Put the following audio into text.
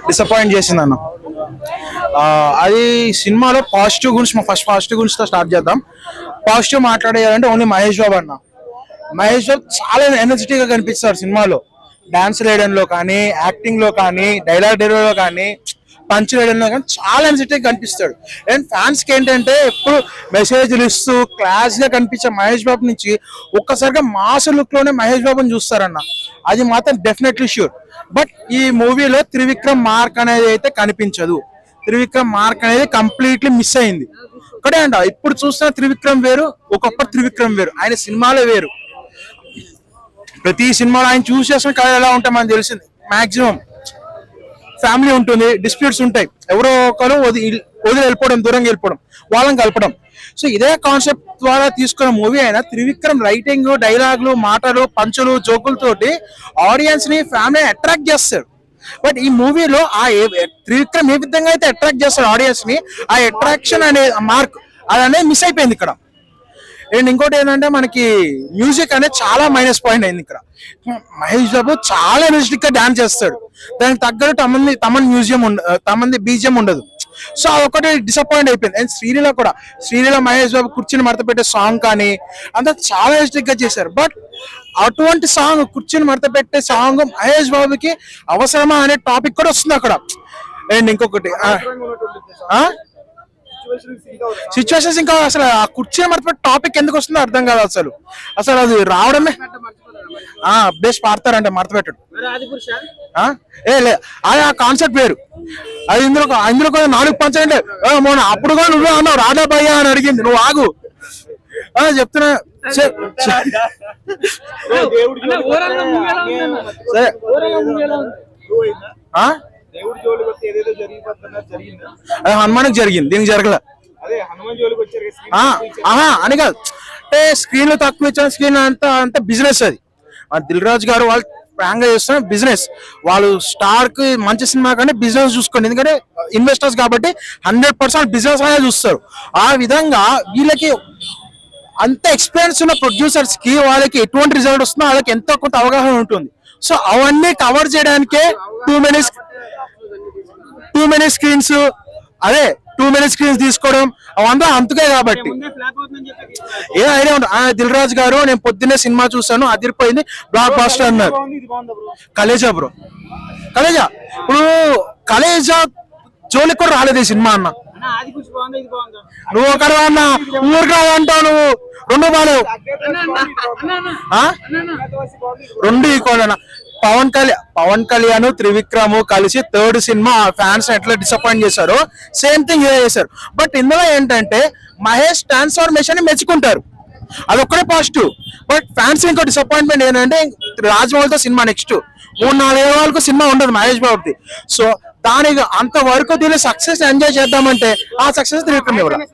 Disappoint చేసింది అన్న. అది సినిమాలో పాజిటివ్ గురించి ఫస్ట్ పాజిటివ్ గురించి స్టార్ట్ చేద్దాం. పాజిటివ్ మాట్లాడేయాలంటే ఓన్లీ మహేష్ బాబు అన్న. మహేష్ బాబు చాలా ఎనర్జెటిక్ గా కనిపిస్తారు సినిమాలో. డాన్స్ వేయడంలో కానీ, యాక్టింగ్ లో కానీ, డైలాగ్ డెలివరీలో కానీ, పంచ్ వేయడంలో కానీ చాలా ఎనర్జెటిక్ కనిపిస్తాడు. అండ్ ఫ్యాన్స్ కి ఏంటంటే ఎప్పుడు మెసేజ్లు ఇస్తూ క్లాస్ గా కనిపించే మహేష్ బాబు నుంచి ఒక్కసారిగా మాస్ లుక్ లోనే మహేష్ బాబుని చూస్తారన్న. అది మాత్రం డెఫినెట్లీ షూర్. బట్ ఈ మూవీలో త్రివిక్రమ్ మార్క్ అనేది అయితే కనిపించదు. త్రివిక్రమ్ మార్క్ అనేది కంప్లీట్లీ మిస్ అయింది. ఒకటే అంట, ఇప్పుడు చూస్తున్న త్రివిక్రమ్ వేరు, ఒకప్పుడు త్రివిక్రమ్ వేరు. ఆయన సినిమాలే వేరు. ప్రతి సినిమాలో ఆయన చూస్ చేసిన కళ ఎలా ఉంటాయి మనకు తెలిసింది. మాక్సిమం ఫ్యామిలీ ఉంటుంది, డిస్ప్యూట్స్ ఉంటాయి, ఎవరో ఒకరు వదిలి వెళ్ళిపోవడం, దూరంగా వెళ్ళిపోవడం, వాళ్ళని కలపడం. సో ఇదే కాన్సెప్ట్ ద్వారా తీసుకున్న మూవీ అయినా త్రివిక్రమ్ రైటింగ్, డైలాగులు, మాటలు, పంచులు, జోకులతోటి ఆడియన్స్ ని, ఫ్యామిలీ అట్రాక్ట్ చేస్తారు. బట్ ఈ మూవీలో ఆ త్రివిక్రమ్ ఏ విధంగా అయితే అట్రాక్ట్ చేస్తాడు ఆడియన్స్ ని, ఆ అట్రాక్షన్ అనే మార్క్ అది అనేది మిస్ అయిపోయింది ఇక్కడ. అండ్ ఇంకోటి ఏంటంటే మనకి మ్యూజిక్ అనేది చాలా మైనస్ పాయింట్ అయింది ఇక్కడ. మహేష్ బాబు చాలా ఎనర్జెటిక్ గా డాన్స్ చేస్తాడు, దానికి తగ్గట్టు తమంది బీజియం ఉండదు. సో అదొకటి డిసప్పాయింట్ అయిపోయింది. అండ్ శ్రీలీల మహేష్ బాబు కుర్చీని మడత పెట్టే సాంగ్ కానీ అంతా చాలా ఎనర్జెటిక్ గా చేశారు. బట్ అటువంటి సాంగ్, కుర్చీని మడత పెట్టే సాంగ్ మహేష్ బాబుకి అవసరమా అనే టాపిక్ కూడా వస్తుంది అక్కడ. అండ్ ఇంకొకటి సిచ్యువేషన్స్, ఇంకా అసలు ఆ కుర్చీ మడత టాపిక్ ఎందుకు వస్తుందో అర్థం కాదు. అసలు అది రావడమే బెస్ట్ పాడతారంటే మడత పెట్టడు. అది ఆ కాన్సెప్ట్ వేరు. అది ఇందులో కూడా 4 పంచాలంటే మొన్న అప్పుడు కూడా నువ్వే అన్నావు రాధా భయ్యా అని అడిగింది, నువ్వు ఆగు చెప్తున్నా. సరే హనుమానికి జరిగింది, దీనికి జరగల అని కాదు. అంటే స్క్రీన్ లో తక్కువ ఇచ్చిన స్క్రీన్ అంతా బిజినెస్. అది దిల్ రాజు గారు వాళ్ళు ప్రాంగ్ గా చేస్తున్న బిజినెస్. వాళ్ళు స్టార్ కి మంచి సినిమా కానీ బిజినెస్ చూసుకోండి, ఎందుకంటే ఇన్వెస్టర్స్ కాబట్టి 100% బిజినెస్ అనేది చూస్తారు. ఆ విధంగా వీళ్ళకి అంత ఎక్స్పీరియన్స్ ఉన్న ప్రొడ్యూసర్స్ కి వాళ్ళకి ఎటువంటి రిజల్ట్ వస్తుందో వాళ్ళకి ఎంతో కొంత అవగాహన ఉంటుంది. సో అవన్నీ కవర్ చేయడానికే టూ మెనీ స్క్రీన్స్ తీసుకోవడం అవంతా అంతకే. కాబట్టి ఏ ఐడియా ఉంటుంది. దిల్ రాజు గారు నేను పొద్దున్నే సినిమా చూసాను, అదిరిపోయింది, బ్లాక్ బాస్టర్ అన్నారు. కలేజా బ్రో, కలేజా ఇప్పుడు కలేజా జోలికి కూడా రాలేదు ఈ సినిమా అన్న. నువ్వు ఒకరు అన్న ఊరికి అంటావు, నువ్వు రెండు బాలేవు, రెండు ఈక్వల్ అన్న. పవన్ కళ్యాణ్, త్రివిక్రమ్ కలిసి థర్డ్ సినిమా ఫ్యాన్స్ ఎట్లా డిసప్పాయింట్ చేశారో సేమ్ థింగ్ ఇదే చేశారు. బట్ ఇందులో ఏంటంటే మహేష్ ట్రాన్స్ఫర్మేషన్ మెచ్చుకుంటారు, అదొక్కడే పాజిటివ్. బట్ ఫ్యాన్స్ ఇంకో డిసప్పాయింట్మెంట్ ఏంటంటే రాజమౌళితో సినిమా నెక్స్ట్ 3-4 వరకు సినిమా ఉండదు మహేష్ బాబుది. సో దానికి అంతవరకు దీన్ని సక్సెస్ ఎంజాయ్ చేద్దామంటే ఆ సక్సెస్ త్రివిక్రమ్ ఇవ్వాలి.